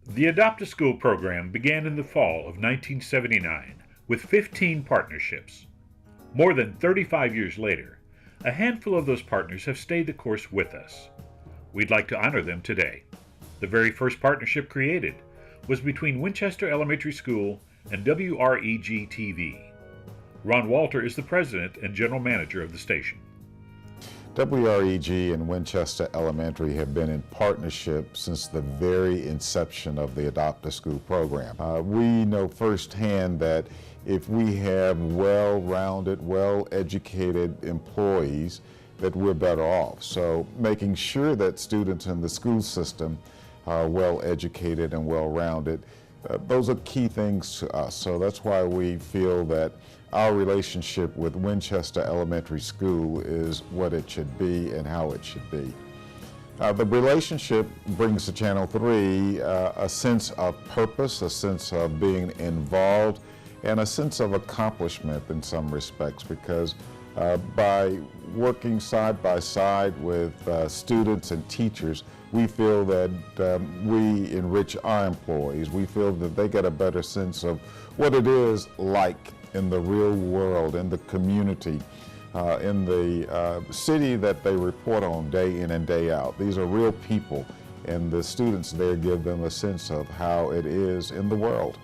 The Adopt a School program began in the fall of 1979 with 15 partnerships. More than 35 years later, a handful of those partners have stayed the course with us. We'd like to honor them today. The very first partnership created was between Winchester Elementary School and WREG-TV. Ron Walter is the president and general manager of the station. WREG and Winchester Elementary have been in partnership since the very inception of the Adopt a School program. We know firsthand that if we have well-rounded, well-educated employees, that we're better off. So making sure that students in the school system are well-educated and well-rounded, those are key things to us. So that's why we feel that our relationship with Winchester Elementary School is what it should be and how it should be. The relationship brings to Channel 3 a sense of purpose, a sense of being involved, and a sense of accomplishment in some respects, because by working side by side with students and teachers, we feel that we enrich our employees. We feel that they get a better sense of what it is like in the real world, in the community, in the city that they report on day in and day out. These are real people, and the students there give them a sense of how it is in the world.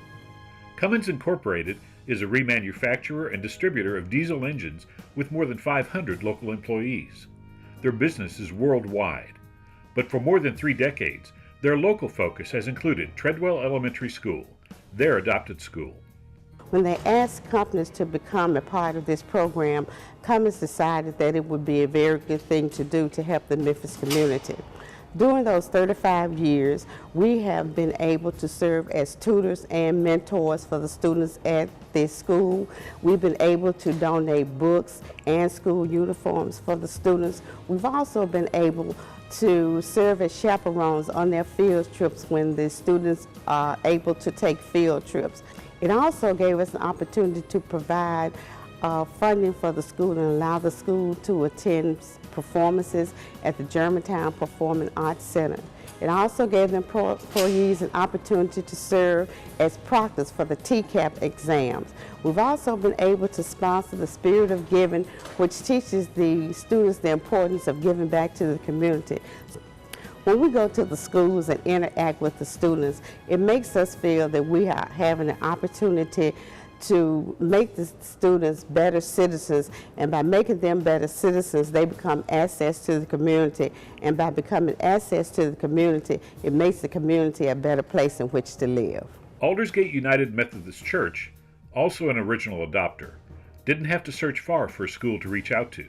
Cummins Incorporated is a remanufacturer and distributor of diesel engines with more than 500 local employees. Their business is worldwide, but for more than 3 decades, their local focus has included Treadwell Elementary School, their adopted school. When they asked companies to become a part of this program, Cummins decided that it would be a very good thing to do to help the Memphis community. During those 35 years, we have been able to serve as tutors and mentors for the students at this school. We've been able to donate books and school uniforms for the students. We've also been able to serve as chaperones on their field trips when the students are able to take field trips. It also gave us an opportunity to provide funding for the school and allow the school to attend performances at the Germantown Performing Arts Center. It also gave the employees an opportunity to serve as proctors for the TCAP exams. We've also been able to sponsor the Spirit of Giving, which teaches the students the importance of giving back to the community. When we go to the schools and interact with the students, it makes us feel that we are having an opportunity to make the students better citizens, and by making them better citizens, they become assets to the community, and by becoming assets to the community, it makes the community a better place in which to live. Aldersgate United Methodist Church, also an original adopter, didn't have to search far for a school to reach out to.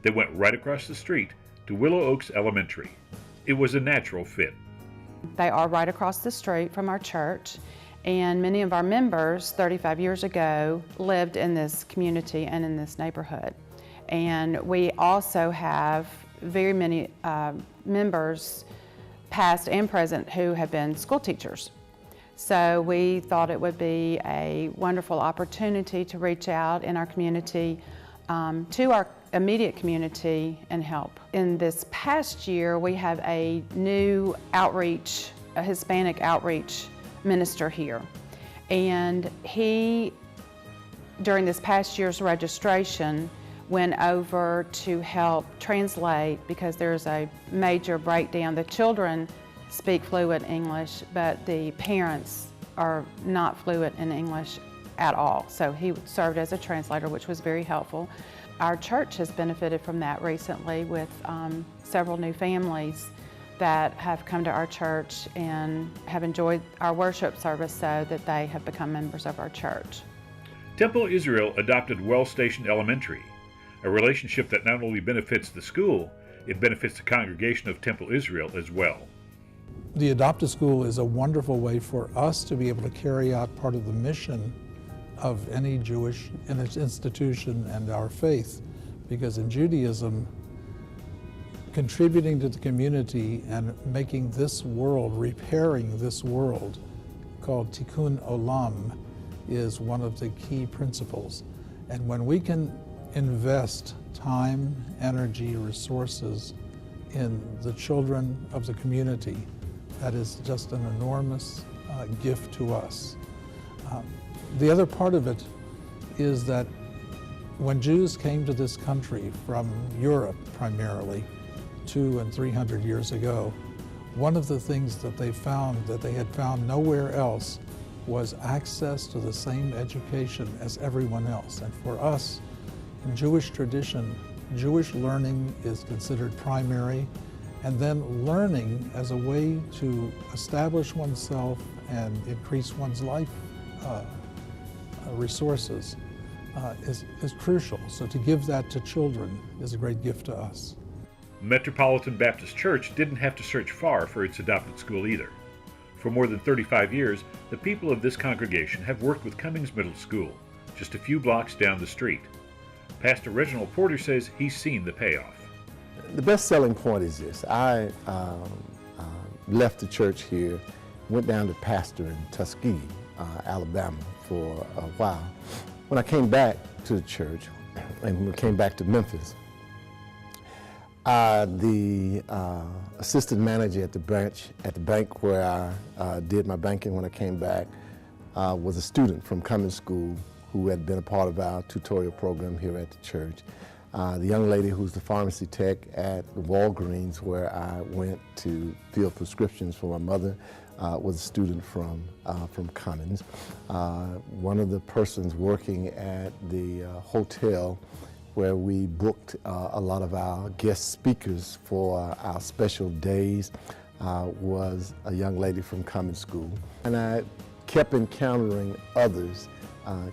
They went right across the street to Willow Oaks Elementary. It was a natural fit. They are right across the street from our church, and many of our members 35 years ago lived in this community and in this neighborhood. And we also have very many members, past and present, who have been school teachers. So we thought it would be a wonderful opportunity to reach out in our community to our immediate community and help. In this past year, we have a new outreach, a Hispanic outreach minister here. And he, during this past year's registration, went over to help translate, because there's a major breakdown. The children speak fluent English, but the parents are not fluent in English at all. So he served as a translator, which was very helpful. Our church has benefited from that recently with several new families that have come to our church and have enjoyed our worship service so that they have become members of our church. Temple Israel adopted Well Station Elementary, a relationship that not only benefits the school, it benefits the congregation of Temple Israel as well. The Adopt a School is a wonderful way for us to be able to carry out part of the mission of any Jewish institution and our faith, because in Judaism, contributing to the community and making this world, repairing this world, called Tikkun Olam, is one of the key principles. And when we can invest time, energy, resources in the children of the community, that is just an enormous gift to us. The other part of it is that when Jews came to this country from Europe primarily 200 and 300 years ago, one of the things that they found that they had found nowhere else was access to the same education as everyone else. And for us, in Jewish tradition, Jewish learning is considered primary, and then learning as a way to establish oneself and increase one's life resources is crucial. So to give that to children is a great gift to us. Metropolitan Baptist Church didn't have to search far for its adopted school either. For more than 35 years, the people of this congregation have worked with Cummins Middle School, just a few blocks down the street. Pastor Reginald Porter says he's seen the payoff. The best selling point is this. I left the church here, went down to pastor in Tuskegee, Alabama for a while. When I came back to the church, and we came back to Memphis, the assistant manager at the bank where I did my banking when I came back was a student from Cummins School who had been a part of our tutorial program here at the church. The young lady who's the pharmacy tech at the Walgreens where I went to fill prescriptions for my mother was a student from Cummins. One of the persons working at the hotel where we booked a lot of our guest speakers for our special days was a young lady from Cummins School. And I kept encountering others,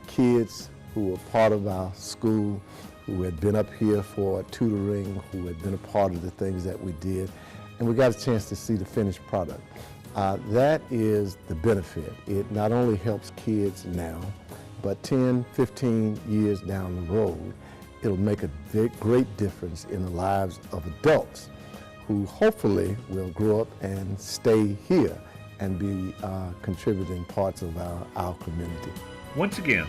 kids who were part of our school, who had been up here for tutoring, who had been a part of the things that we did, and we got a chance to see the finished product. That is the benefit. It not only helps kids now, but 10, 15 years down the road, it'll make a great difference in the lives of adults who hopefully will grow up and stay here and be contributing parts of our community. Once again,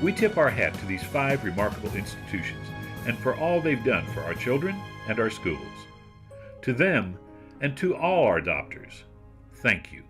we tip our hat to these 5 remarkable institutions and for all they've done for our children and our schools. To them and to all our adopters, thank you.